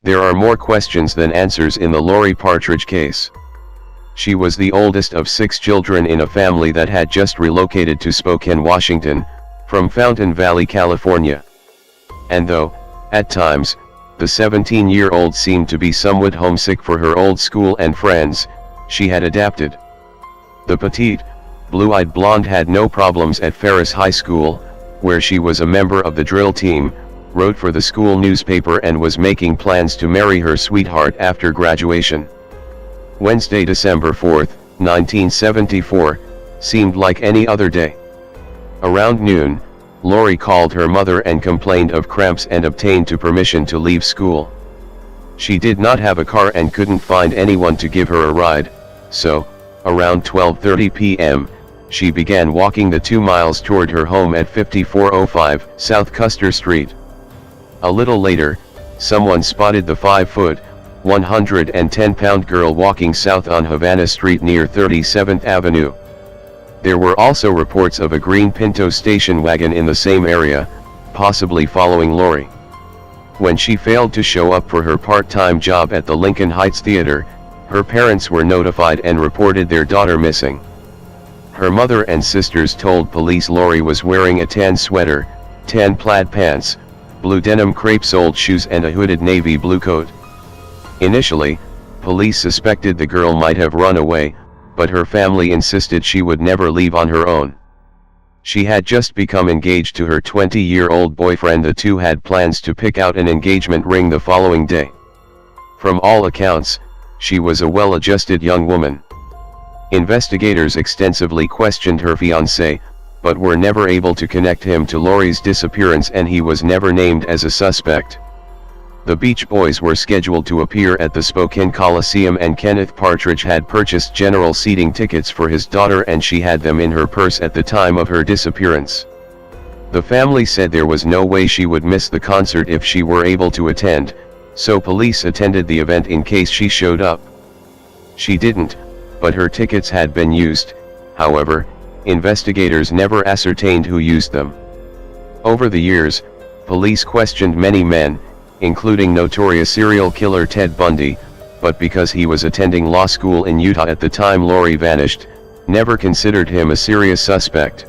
There are more questions than answers in the Laurie Partridge case. She was the oldest of 6 children in a family that had just relocated to Spokane, Washington, from Fountain Valley, California. And though, at times, the 17-year-old seemed to be somewhat homesick for her old school and friends, she had adapted. The petite, blue-eyed blonde had no problems at Ferris High School, where she was a member of the drill team, wrote for the school newspaper and was making plans to marry her sweetheart after graduation. Wednesday, December 4, 1974, seemed like any other day. Around noon, Laurie called her mother and complained of cramps and obtained permission to leave school. She did not have a car and couldn't find anyone to give her a ride, so, around 12:30 p.m., she began walking the 2 miles toward her home at 5405 South Custer Street. A little later, someone spotted the 5-foot, 110-pound girl walking south on Havana Street near 37th Avenue. There were also reports of a green Pinto station wagon in the same area, possibly following Laurie. When she failed to show up for her part-time job at the Lincoln Heights Theater, her parents were notified and reported their daughter missing. Her mother and sisters told police Laurie was wearing a tan sweater, tan plaid pants, blue denim crepe-soled shoes and a hooded navy blue coat. Initially, police suspected the girl might have run away, but her family insisted she would never leave on her own. She had just become engaged to her 20-year-old boyfriend. The two had plans to pick out an engagement ring the following day. From all accounts, she was a well-adjusted young woman. Investigators extensively questioned her fiancé, but were never able to connect him to Laurie's disappearance, and he was never named as a suspect. The Beach Boys were scheduled to appear at the Spokane Coliseum, and Kenneth Partridge had purchased general seating tickets for his daughter, and she had them in her purse at the time of her disappearance. The family said there was no way she would miss the concert if she were able to attend, so police attended the event in case she showed up. She didn't, but her tickets had been used. However, investigators never ascertained who used them. Over the years, police questioned many men, including notorious serial killer Ted Bundy, but because he was attending law school in Utah at the time Laurie vanished, never considered him a serious suspect.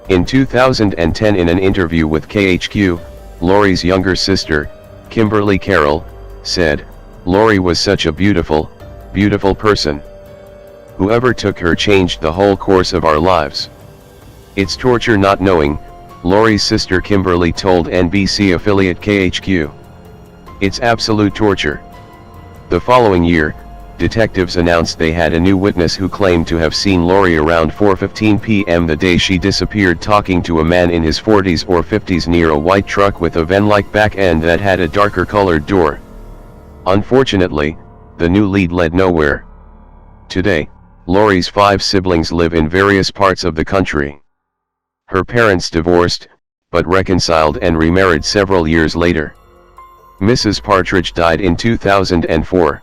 In 2010, in an interview with KHQ, Laurie's younger sister, Kimberly Carroll, said, "Laurie was such a beautiful, beautiful person. Whoever took her changed the whole course of our lives. It's torture not knowing," Laurie's sister Kimberly told NBC affiliate KHQ. "It's absolute torture." The following year, detectives announced they had a new witness who claimed to have seen Laurie around 4:15 p.m. the day she disappeared, talking to a man in his 40s or 50s near a white truck with a van-like back end that had a darker colored door. Unfortunately, the new lead led nowhere. Today, Laurie's 5 siblings live in various parts of the country. Her parents divorced, but reconciled and remarried several years later. Mrs. Partridge died in 2004.